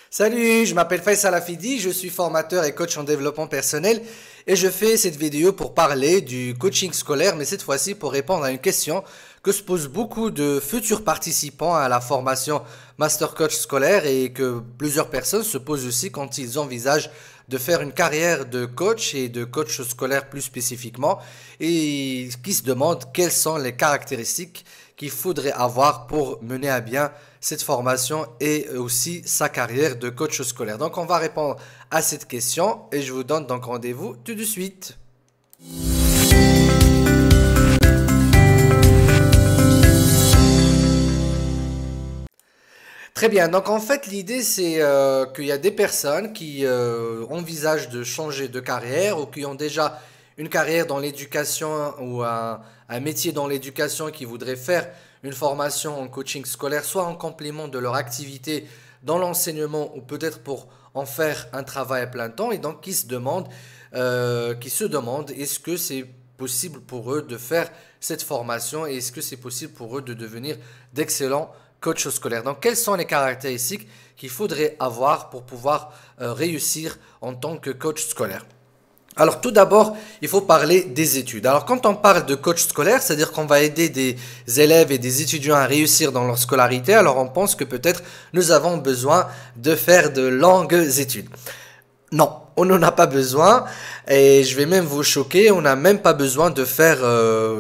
Salut, je m'appelle Faisal Afidi, je suis formateur et coach en développement personnel et je fais cette vidéo pour parler du coaching scolaire, mais cette fois-ci pour répondre à une question que se posent beaucoup de futurs participants à la formation Master Coach scolaire et que plusieurs personnes se posent aussi quand ils envisagent de faire une carrière de coach et de coach scolaire plus spécifiquement et qui se demandent quelles sont les caractéristiques qu'il faudrait avoir pour mener à bien cette formation et aussi sa carrière de coach scolaire. Donc on va répondre à cette question et je vous donne donc rendez-vous tout de suite. Très bien, donc en fait l'idée c'est qu'il y a des personnes qui envisagent de changer de carrière ou qui ont déjà une carrière dans l'éducation ou un métier dans l'éducation qui voudraient faire une formation en coaching scolaire, soit en complément de leur activité dans l'enseignement ou peut-être pour en faire un travail à plein temps et donc qui se demandent est-ce que c'est possible pour eux de faire cette formation et est-ce que c'est possible pour eux de devenir d'excellents coach scolaire. Donc, quelles sont les caractéristiques qu'il faudrait avoir pour pouvoir réussir en tant que coach scolaire? Alors, tout d'abord, il faut parler des études. Alors, quand on parle de coach scolaire, c'est-à-dire qu'on va aider des élèves et des étudiants à réussir dans leur scolarité, alors on pense que peut-être nous avons besoin de faire de longues études. Non, on n'en a pas besoin et je vais même vous choquer, on n'a même pas besoin de faire,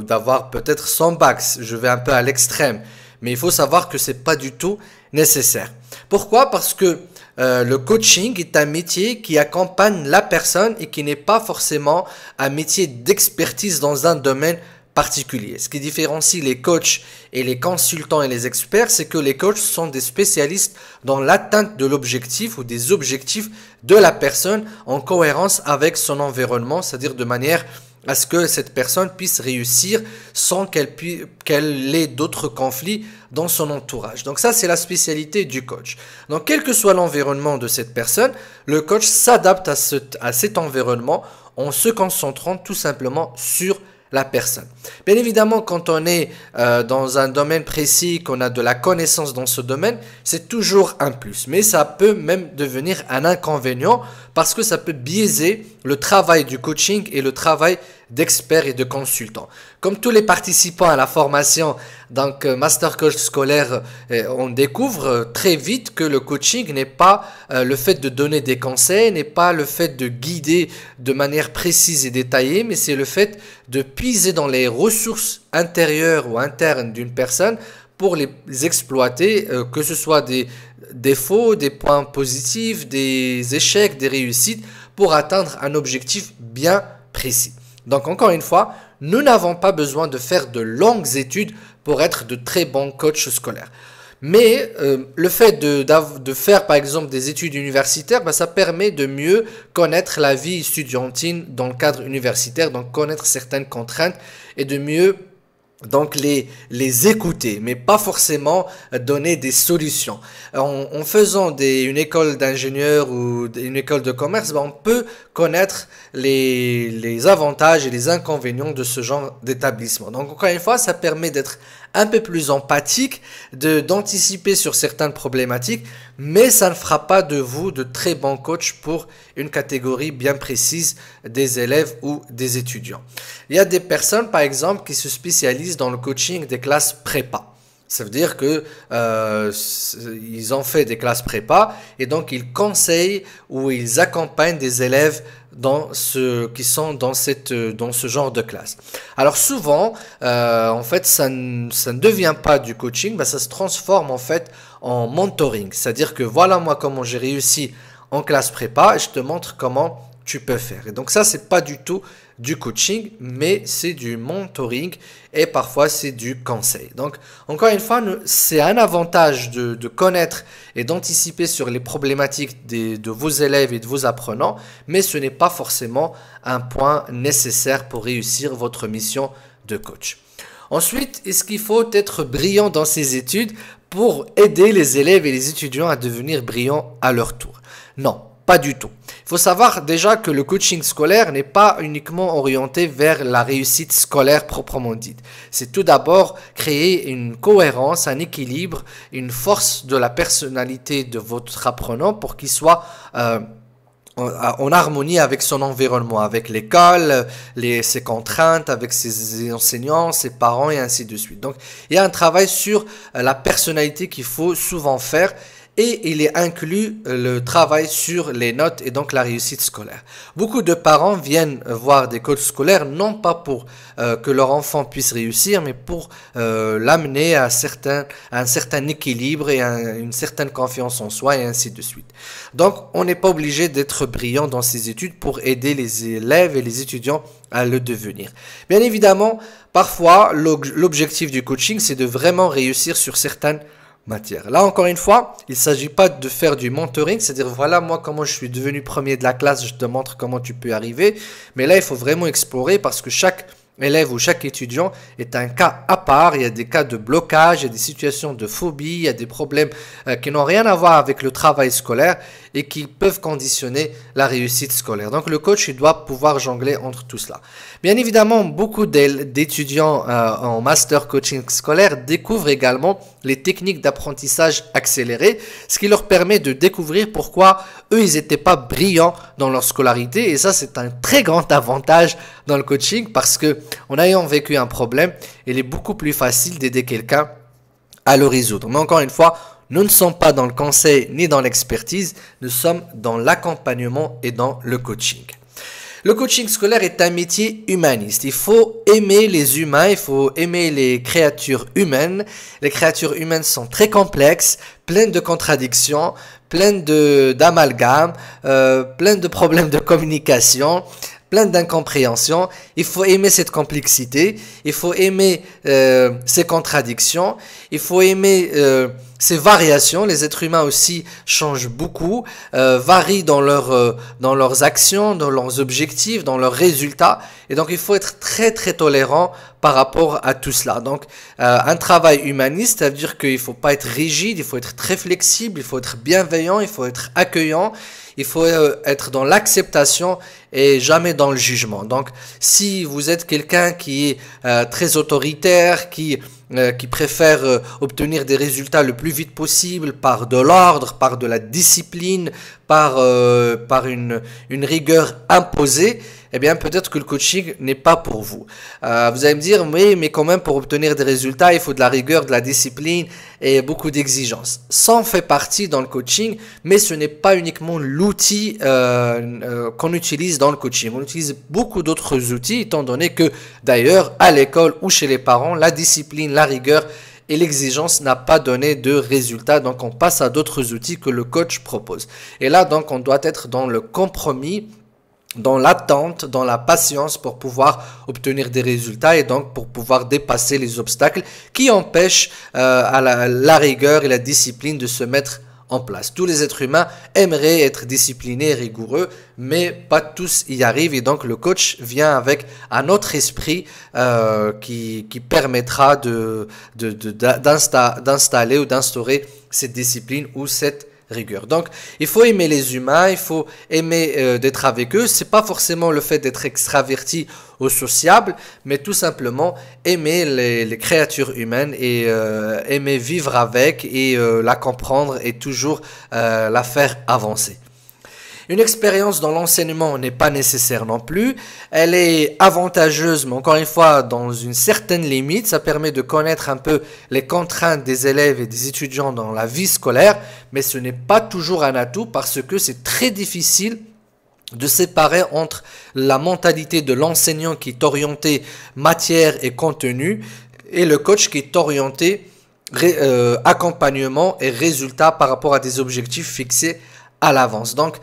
d'avoir peut-être 100 bacs. Je vais un peu à l'extrême. Mais il faut savoir que c'est pas du tout nécessaire. Pourquoi? Parce que le coaching est un métier qui accompagne la personne et qui n'est pas forcément un métier d'expertise dans un domaine particulier. Ce qui différencie les coachs et les consultants et les experts, c'est que les coachs sont des spécialistes dans l'atteinte de l'objectif ou des objectifs de la personne en cohérence avec son environnement, c'est-à-dire de manière à ce que cette personne puisse réussir sans qu'elle ait d'autres conflits dans son entourage. Donc ça, c'est la spécialité du coach. Donc quel que soit l'environnement de cette personne, le coach s'adapte à cet environnement en se concentrant tout simplement sur la personne. Bien évidemment, quand on est dans un domaine précis, qu'on a de la connaissance dans ce domaine, c'est toujours un plus. Mais ça peut même devenir un inconvénient parce que ça peut biaiser le travail du coaching et le travail d'experts et de consultants. Comme tous les participants à la formation, donc Master Coach scolaire, on découvre très vite que le coaching n'est pas le fait de donner des conseils, n'est pas le fait de guider de manière précise et détaillée, mais c'est le fait de puiser dans les ressources intérieures ou internes d'une personne pour les exploiter, que ce soit des défauts, des points positifs, des échecs, des réussites, pour atteindre un objectif bien précis. Donc encore une fois, nous n'avons pas besoin de faire de longues études pour être de très bons coachs scolaires. Mais le fait de faire par exemple des études universitaires, ça permet de mieux connaître la vie estudiantine dans le cadre universitaire, donc connaître certaines contraintes et de mieux donc les écouter, mais pas forcément donner des solutions. En faisant une école d'ingénieur ou une école de commerce, on peut connaître les avantages et les inconvénients de ce genre d'établissement. Donc encore une fois, ça permet d'être un peu plus empathique, d'anticiper sur certaines problématiques, mais ça ne fera pas de vous de très bons coachs pour une catégorie bien précise des élèves ou des étudiants. Il y a des personnes, par exemple, qui se spécialisent dans le coaching des classes prépa. Ça veut dire que ils ont fait des classes prépa et donc ils conseillent ou ils accompagnent des élèves qui sont dans ce genre de classe. Alors souvent, en fait, ça ne devient pas du coaching, ça se transforme en fait en mentoring. C'est-à-dire que voilà moi comment j'ai réussi en classe prépa et je te montre comment tu peux faire. Et donc ça, c'est pas du tout du coaching, mais c'est du mentoring et parfois c'est du conseil. Donc encore une fois, c'est un avantage de connaître et d'anticiper sur les problématiques de vos élèves et de vos apprenants, mais ce n'est pas forcément un point nécessaire pour réussir votre mission de coach. Ensuite, est-ce qu'il faut être brillant dans ses études pour aider les élèves et les étudiants à devenir brillants à leur tour? Non. Pas du tout. Il faut savoir déjà que le coaching scolaire n'est pas uniquement orienté vers la réussite scolaire proprement dite. C'est tout d'abord créer une cohérence, un équilibre, une force de la personnalité de votre apprenant pour qu'il soit en harmonie avec son environnement, avec l'école, ses contraintes, avec ses enseignants, ses parents et ainsi de suite. Donc, il y a un travail sur la personnalité qu'il faut souvent faire. Et il est inclus le travail sur les notes et donc la réussite scolaire. Beaucoup de parents viennent voir des coachs scolaires non pas pour que leur enfant puisse réussir, mais pour l'amener à un certain équilibre et à une certaine confiance en soi et ainsi de suite. Donc on n'est pas obligé d'être brillant dans ses études pour aider les élèves et les étudiants à le devenir. Bien évidemment, parfois l'objectif du coaching c'est de vraiment réussir sur certaines matière. Là, encore une fois, il ne s'agit pas de faire du mentoring, c'est-à-dire, voilà, moi, comment je suis devenu premier de la classe, je te montre comment tu peux arriver. Mais là, il faut vraiment explorer parce que chaque élève ou chaque étudiant est un cas à part. Il y a des cas de blocage, il y a des situations de phobie, il y a des problèmes qui n'ont rien à voir avec le travail scolaire et qui peuvent conditionner la réussite scolaire. Donc, le coach, il doit pouvoir jongler entre tout cela. Bien évidemment, beaucoup d'étudiants en master coaching scolaire découvrent également les techniques d'apprentissage accéléré, ce qui leur permet de découvrir pourquoi eux, ils n'étaient pas brillants dans leur scolarité. Et ça, c'est un très grand avantage dans le coaching parce que en ayant vécu un problème, il est beaucoup plus facile d'aider quelqu'un à le résoudre. Mais encore une fois, nous ne sommes pas dans le conseil ni dans l'expertise, nous sommes dans l'accompagnement et dans le coaching. Le coaching scolaire est un métier humaniste. Il faut aimer les humains, il faut aimer les créatures humaines. Les créatures humaines sont très complexes, pleines de contradictions, pleines d'amalgames, pleines de problèmes de communication, plein d'incompréhension. Il faut aimer cette complexité, il faut aimer ces contradictions, il faut aimer ces variations. Les êtres humains aussi changent beaucoup, varient dans leurs actions, dans leurs objectifs, dans leurs résultats. Et donc, il faut être très, très tolérant par rapport à tout cela. Donc, un travail humaniste, ça veut dire qu'il ne faut pas être rigide, il faut être très flexible, il faut être bienveillant, il faut être accueillant. Il faut être dans l'acceptation et jamais dans le jugement. Donc, si vous êtes quelqu'un qui est très autoritaire, qui préfère obtenir des résultats le plus vite possible par de l'ordre, par de la discipline, par une rigueur imposée, eh bien peut-être que le coaching n'est pas pour vous. Vous allez me dire, oui, mais quand même pour obtenir des résultats, il faut de la rigueur, de la discipline et beaucoup d'exigences. Ça en fait partie dans le coaching, mais ce n'est pas uniquement l'outil qu'on utilise dans le coaching. On utilise beaucoup d'autres outils, étant donné que d'ailleurs, à l'école ou chez les parents, la discipline, la rigueur et l'exigence n'a pas donné de résultats. Donc, on passe à d'autres outils que le coach propose. Et là, donc, on doit être dans le compromis, dans l'attente, dans la patience pour pouvoir obtenir des résultats et donc pour pouvoir dépasser les obstacles qui empêchent à la rigueur et la discipline de se mettre en place. Tous les êtres humains aimeraient être disciplinés et rigoureux, mais pas tous y arrivent et donc le coach vient avec un autre esprit qui permettra d'installer ou d'instaurer cette discipline ou cette rigueur. Donc, il faut aimer les humains, il faut aimer d'être avec eux. C'est pas forcément le fait d'être extraverti ou sociable, mais tout simplement aimer les créatures humaines et aimer vivre avec et la comprendre et toujours la faire avancer. Une expérience dans l'enseignement n'est pas nécessaire non plus. Elle est avantageuse, mais encore une fois, dans une certaine limite. Ça permet de connaître un peu les contraintes des élèves et des étudiants dans la vie scolaire, mais ce n'est pas toujours un atout parce que c'est très difficile de séparer entre la mentalité de l'enseignant qui est orienté matière et contenu et le coach qui est orienté accompagnement et résultat par rapport à des objectifs fixés à l'avance. Donc,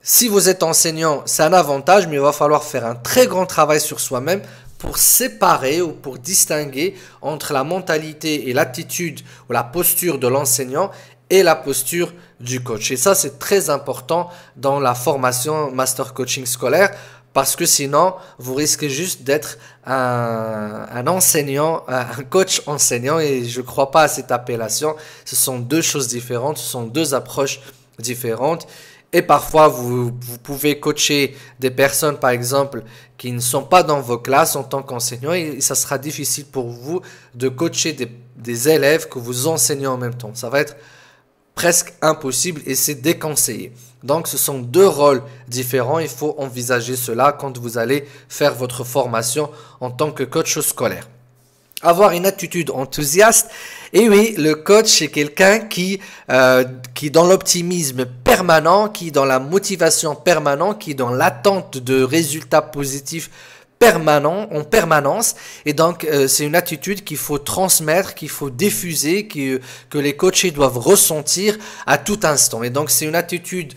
si vous êtes enseignant, c'est un avantage, mais il va falloir faire un très grand travail sur soi-même pour séparer ou pour distinguer entre la mentalité et l'attitude ou la posture de l'enseignant et la posture du coach. Et ça, c'est très important dans la formation Master Coaching scolaire parce que sinon, vous risquez juste d'être un enseignant, un coach enseignant et je ne crois pas à cette appellation. Ce sont deux choses différentes, ce sont deux approches différentes. Et parfois, vous pouvez coacher des personnes, par exemple, qui ne sont pas dans vos classes en tant qu'enseignant, et ça sera difficile pour vous de coacher des élèves que vous enseignez en même temps. Ça va être presque impossible et c'est déconseillé. Donc, ce sont deux rôles différents. Il faut envisager cela quand vous allez faire votre formation en tant que coach scolaire. Avoir une attitude enthousiaste. Et oui, le coach est quelqu'un qui est dans l'optimisme permanent, qui est dans la motivation permanente, qui est dans l'attente de résultats positifs permanents, en permanence. Et donc, c'est une attitude qu'il faut transmettre, qu'il faut diffuser, que les coachés doivent ressentir à tout instant. Et donc, c'est une attitude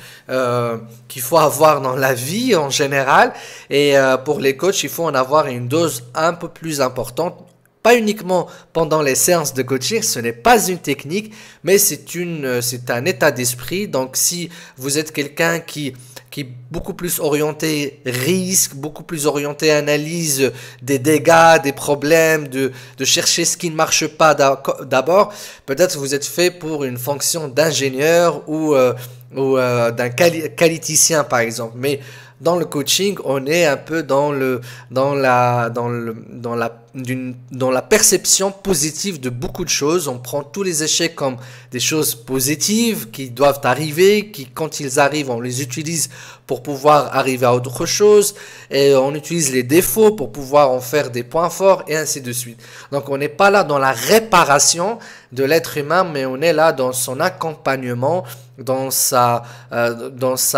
qu'il faut avoir dans la vie en général. Et pour les coachs, il faut en avoir une dose un peu plus importante. Pas uniquement pendant les séances de coaching, ce n'est pas une technique, mais c'est un état d'esprit. Donc, si vous êtes quelqu'un qui est beaucoup plus orienté risque, beaucoup plus orienté analyse des dégâts, des problèmes, de chercher ce qui ne marche pas d'abord, peut-être vous êtes fait pour une fonction d'ingénieur ou d'un qualiticien, par exemple. Mais dans le coaching, on est un peu dans la perception positive de beaucoup de choses. On prend tous les échecs comme des choses positives qui doivent arriver, qui quand ils arrivent, on les utilise pour pouvoir arriver à autre chose, et on utilise les défauts pour pouvoir en faire des points forts, et ainsi de suite. Donc on n'est pas là dans la réparation de l'être humain, mais on est là dans son accompagnement, dans sa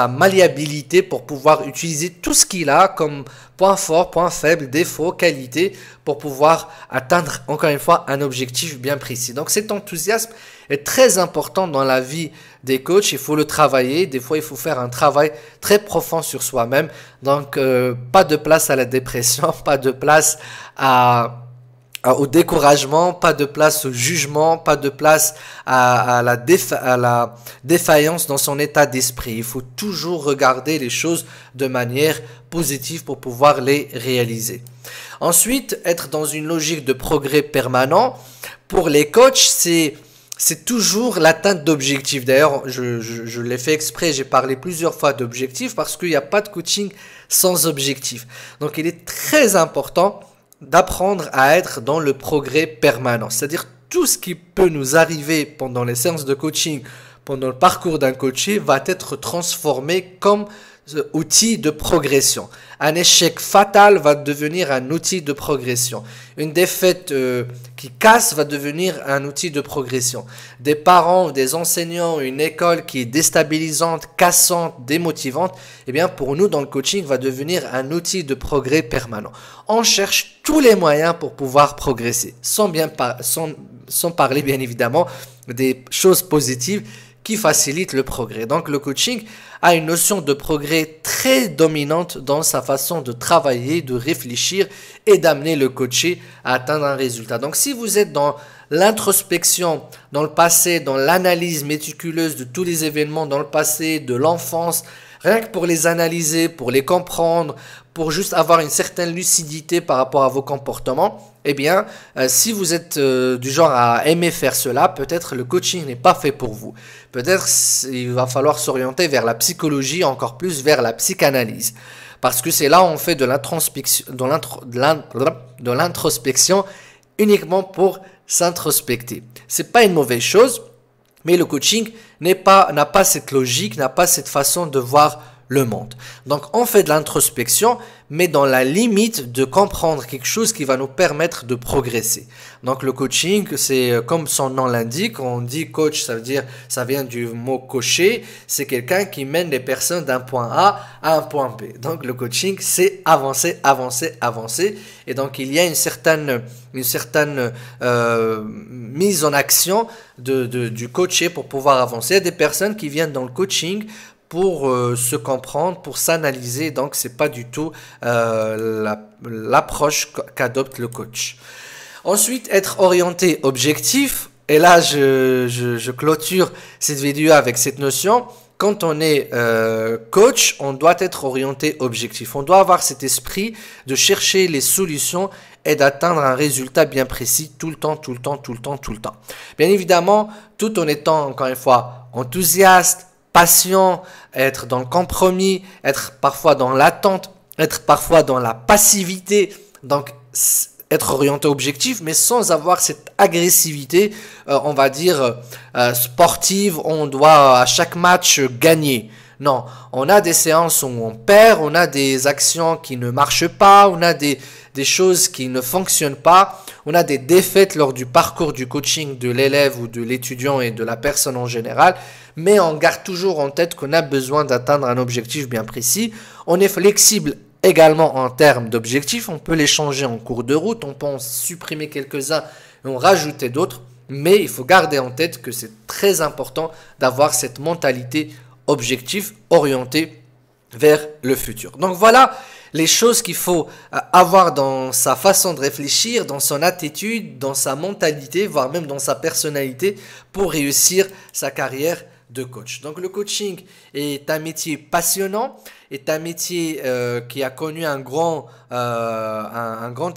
malléabilité pour pouvoir utiliser tout ce qu'il a comme point fort, point faible, défaut, qualité, pour pouvoir atteindre encore une fois un objectif bien précis. Donc cet enthousiasme est très important dans la vie des coachs, il faut le travailler, des fois il faut faire un travail très profond sur soi-même. Donc pas de place à la dépression, pas de place au découragement, pas de place au jugement, pas de place à la défaillance dans son état d'esprit. Il faut toujours regarder les choses de manière positive pour pouvoir les réaliser. Ensuite, être dans une logique de progrès permanent. Pour les coachs, c'est toujours l'atteinte d'objectifs. D'ailleurs, je l'ai fait exprès, j'ai parlé plusieurs fois d'objectifs parce qu'il n'y a pas de coaching sans objectif. Donc, il est très important d'apprendre à être dans le progrès permanent. C'est-à-dire tout ce qui peut nous arriver pendant les séances de coaching, pendant le parcours d'un coaché, va être transformé comme outil de progression. Un échec fatal va devenir un outil de progression. Une défaite qui casse va devenir un outil de progression. Des parents, des enseignants, une école qui est déstabilisante, cassante, démotivante, eh bien pour nous dans le coaching va devenir un outil de progrès permanent. On cherche tous les moyens pour pouvoir progresser, sans parler bien évidemment des choses positives qui facilite le progrès. Donc le coaching a une notion de progrès très dominante dans sa façon de travailler, de réfléchir et d'amener le coaché à atteindre un résultat. Donc si vous êtes dans l'introspection, dans le passé, dans l'analyse méticuleuse de tous les événements dans le passé, de l'enfance, rien que pour les analyser, pour les comprendre, pour juste avoir une certaine lucidité par rapport à vos comportements, eh bien, si vous êtes du genre à aimer faire cela, peut-être le coaching n'est pas fait pour vous. Peut-être il va falloir s'orienter vers la psychologie, encore plus vers la psychanalyse. Parce que c'est là où on fait de l'introspection uniquement pour s'introspecter. C'est pas une mauvaise chose, mais le coaching n'a pas cette logique, n'a pas cette façon de voir le monde. Donc on fait de l'introspection, mais dans la limite de comprendre quelque chose qui va nous permettre de progresser. Donc le coaching, c'est comme son nom l'indique, on dit coach, ça veut dire, ça vient du mot coacher, c'est quelqu'un qui mène les personnes d'un point A à un point B. Donc le coaching, c'est avancer, avancer, avancer. Et donc il y a une certaine mise en action du coaché pour pouvoir avancer. Il y a des personnes qui viennent dans le coaching pour se comprendre, pour s'analyser. Donc, c'est pas du tout l'approche qu'adopte le coach. Ensuite, être orienté objectif. Et là, je clôture cette vidéo avec cette notion. Quand on est coach, on doit être orienté objectif. On doit avoir cet esprit de chercher les solutions et d'atteindre un résultat bien précis tout le temps, tout le temps, tout le temps, tout le temps. Bien évidemment, tout en étant, encore une fois, enthousiaste, patient être dans le compromis, être parfois dans l'attente, être parfois dans la passivité. Donc, être orienté objectif, mais sans avoir cette agressivité, on va dire, sportive, on doit à chaque match gagner. Non, on a des séances où on perd, on a des actions qui ne marchent pas, on a des choses qui ne fonctionnent pas, on a des défaites lors du parcours du coaching de l'élève ou de l'étudiant et de la personne en général, mais on garde toujours en tête qu'on a besoin d'atteindre un objectif bien précis. On est flexible également en termes d'objectifs, on peut les changer en cours de route, on peut en supprimer quelques-uns et en rajouter d'autres, mais il faut garder en tête que c'est très important d'avoir cette mentalité objectif orienté vers le futur. Donc voilà les choses qu'il faut avoir dans sa façon de réfléchir, dans son attitude, dans sa mentalité, voire même dans sa personnalité pour réussir sa carrière de coach. Donc le coaching est un métier passionnant, est un métier qui a connu un grand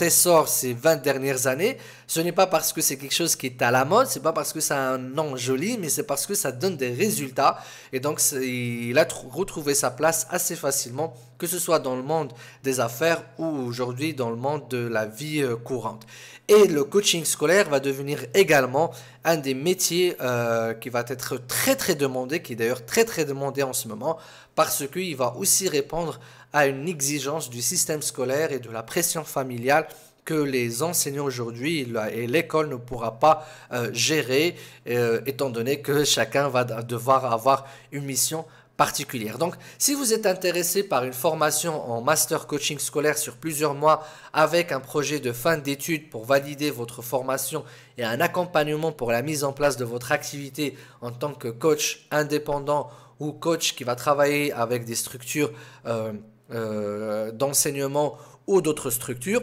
essor ces 20 dernières années. Ce n'est pas parce que c'est quelque chose qui est à la mode, c'est pas parce que ça a un nom joli, mais c'est parce que ça donne des résultats. Et donc il a retrouvé sa place assez facilement, que ce soit dans le monde des affaires ou aujourd'hui dans le monde de la vie courante. Et le coaching scolaire va devenir également un des métiers qui va être très très demandé, qui est d'ailleurs très très demandé en ce moment, parce qu'il va aussi répondre à une exigence du système scolaire et de la pression familiale que les enseignants aujourd'hui et l'école ne pourra pas gérer, étant donné que chacun va devoir avoir une mission particulière. Donc, si vous êtes intéressé par une formation en master coaching scolaire sur plusieurs mois avec un projet de fin d'études pour valider votre formation et un accompagnement pour la mise en place de votre activité en tant que coach indépendant ou coach qui va travailler avec des structures d'enseignement ou d'autres structures,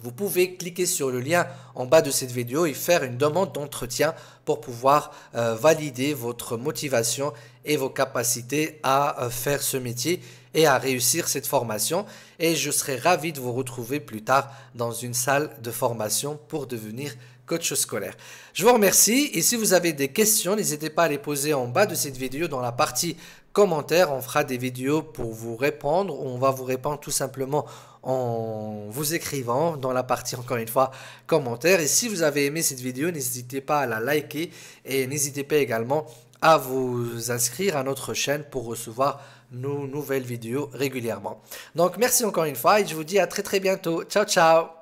vous pouvez cliquer sur le lien en bas de cette vidéo et faire une demande d'entretien pour pouvoir valider votre motivation et vos capacités à faire ce métier et à réussir cette formation. Et je serai ravi de vous retrouver plus tard dans une salle de formation pour devenir coach scolaire. Je vous remercie et si vous avez des questions, n'hésitez pas à les poser en bas de cette vidéo dans la partie commentaires. On fera des vidéos pour vous répondre. On va vous répondre tout simplement en vous écrivant dans la partie, encore une fois, commentaires. Et si vous avez aimé cette vidéo, n'hésitez pas à la liker et n'hésitez pas également à vous inscrire à notre chaîne pour recevoir nos nouvelles vidéos régulièrement. Donc merci encore une fois et je vous dis à très très bientôt. Ciao ciao.